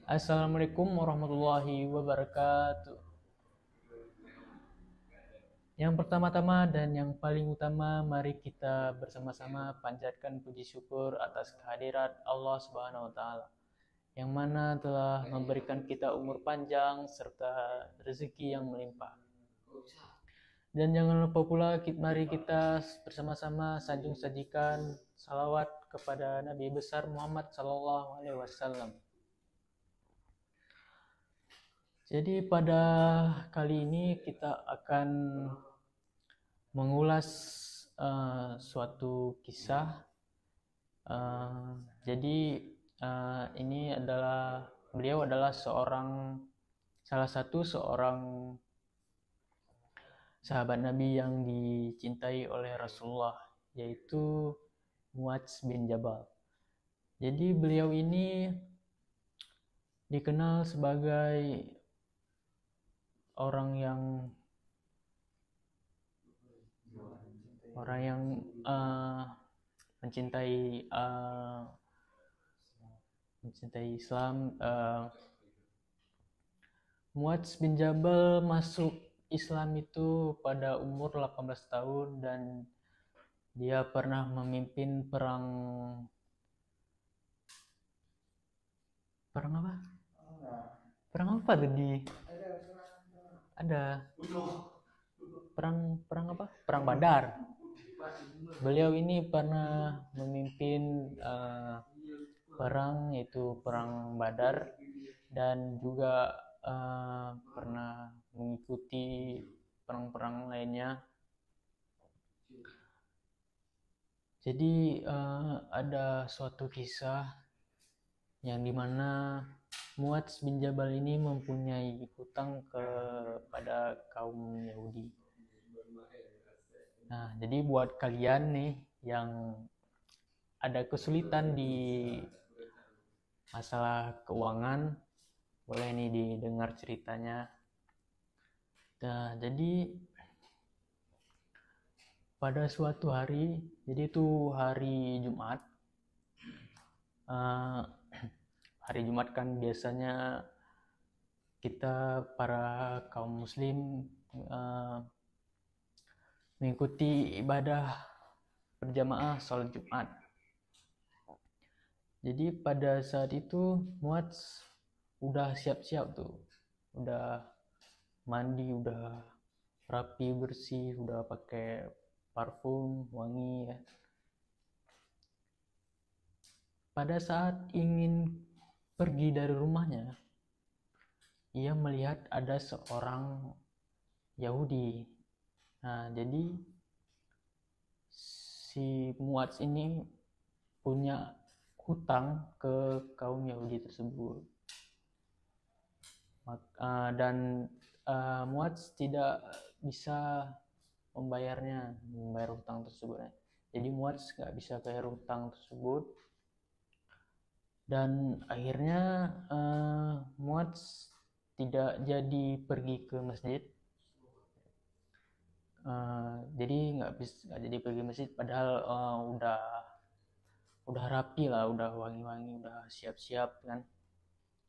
Assalamualaikum warahmatullahi wabarakatuh. Yang pertama-tama dan yang paling utama, mari kita bersama-sama panjatkan puji syukur atas kehadirat Allah Subhanahu wa taala yang mana telah memberikan kita umur panjang serta rezeki yang melimpah. Dan jangan lupa pula, mari kita bersama-sama sanjung sajikan salawat kepada Nabi besar Muhammad sallallahu alaihi wasallam. Jadi pada kali ini kita akan mengulas suatu kisah. Jadi ini adalah beliau adalah salah satu seorang sahabat Nabi yang dicintai oleh Rasulullah, yaitu Muadz bin Jabal. Jadi beliau ini dikenal sebagai orang yang mencintai Islam. Muadz bin Jabal masuk Islam itu pada umur 18 tahun dan dia pernah memimpin perang apa? Perang apa tadi? Ada perang apa? Perang Badar. Beliau ini pernah memimpin perang, yaitu perang Badar, dan juga pernah mengikuti perang-perang lainnya. Jadi ada suatu kisah yang dimana Muadz bin Jabal ini mempunyai hutang kepada kaum Yahudi. Nah, jadi buat kalian nih yang ada kesulitan di masalah keuangan, boleh nih didengar ceritanya. Nah, jadi pada suatu hari, jadi itu hari Jumat. Hari Jumat kan biasanya kita para kaum muslim mengikuti ibadah berjamaah sholat Jumat. Jadi pada saat itu Muadz udah siap-siap tuh, udah mandi, udah rapi bersih, udah pakai parfum wangi ya. Pada saat ingin pergi dari rumahnya, ia melihat ada seorang Yahudi. Nah, jadi si Muadz ini punya hutang ke kaum Yahudi tersebut. Dan Muadz tidak bisa membayar hutang tersebut. Jadi Muadz nggak bisa bayar hutang tersebut, dan akhirnya Muadz tidak jadi pergi ke masjid. Jadi nggak jadi pergi masjid, padahal udah rapi lah, udah wangi-wangi, udah siap-siap kan.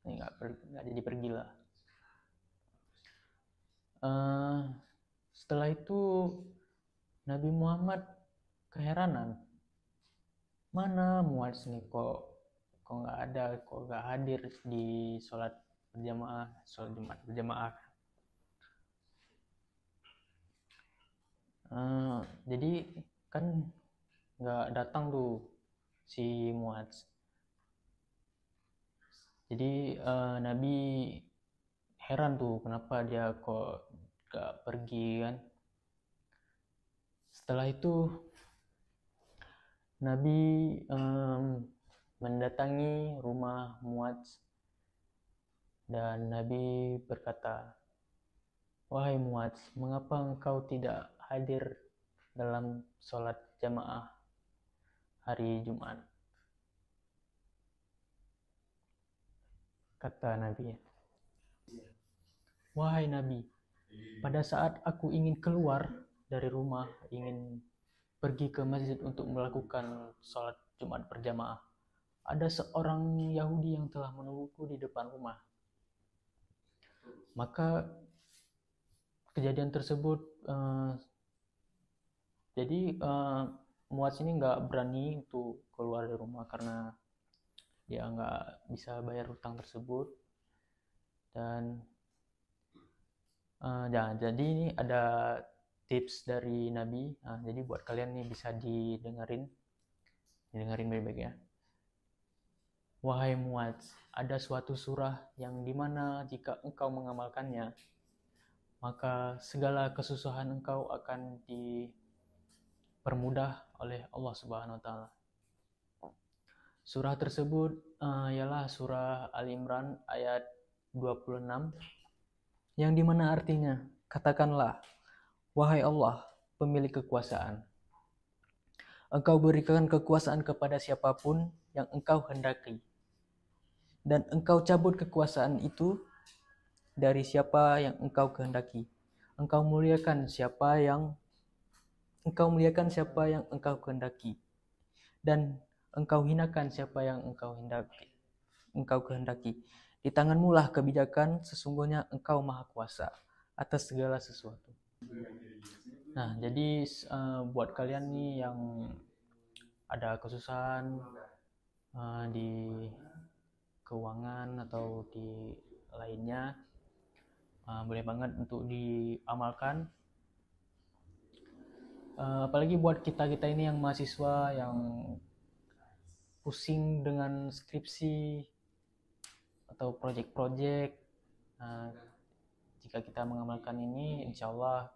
Nggak jadi pergi lah. Setelah itu Nabi Muhammad keheranan, mana Muadz nih kok nggak ada, kok nggak hadir di sholat Jumat berjamaah. Jadi kan nggak datang tuh si Muadz. Jadi Nabi heran tuh kenapa dia kok nggak pergi kan. Setelah itu Nabi mendatangi rumah Muadz dan Nabi berkata, "Wahai Muadz, mengapa engkau tidak hadir dalam sholat jamaah hari Jumat?" Kata Nabi, "Wahai Nabi, pada saat aku ingin keluar dari rumah, ingin pergi ke masjid untuk melakukan sholat Jumat berjamaah, ada seorang Yahudi yang telah menungguku di depan rumah. Maka kejadian tersebut jadi Muaz ini nggak berani untuk keluar dari rumah karena dia nggak bisa bayar hutang tersebut. Dan jadi ini ada tips dari Nabi. Jadi buat kalian nih bisa didengerin baik-baik ya. Wahai Muaz, ada suatu surah yang dimana jika engkau mengamalkannya, maka segala kesusahan engkau akan dipermudah oleh Allah Subhanahu wa taala. Surah tersebut ialah surah Al-Imran ayat 26 yang dimana artinya, katakanlah, wahai Allah, pemilik kekuasaan, engkau berikan kekuasaan kepada siapapun yang engkau hendaki, dan engkau cabut kekuasaan itu dari siapa yang engkau kehendaki. Engkau muliakan siapa yang engkau kehendaki, dan engkau hinakan siapa yang engkau kehendaki. Di tanganmu lah kebijakan, sesungguhnya engkau maha kuasa atas segala sesuatu. Nah, jadi buat kalian nih yang ada kesusahan di keuangan atau di lainnya, boleh banget untuk diamalkan. Apalagi buat kita-kita ini yang mahasiswa yang pusing dengan skripsi atau project-project. Jika kita mengamalkan ini, insya Allah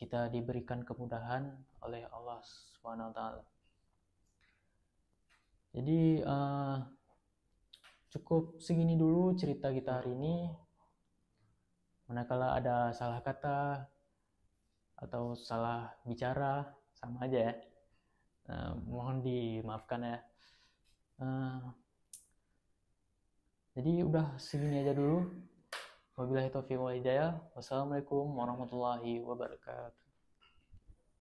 kita diberikan kemudahan oleh Allah Subhanahu wa taala. Jadi cukup segini dulu cerita kita hari ini. Manakala ada salah kata atau salah bicara, sama aja ya. Mohon dimaafkan ya. Jadi udah segini aja dulu. Wabillahi taufiq wal hidayah. Wassalamualaikum warahmatullahi wabarakatuh.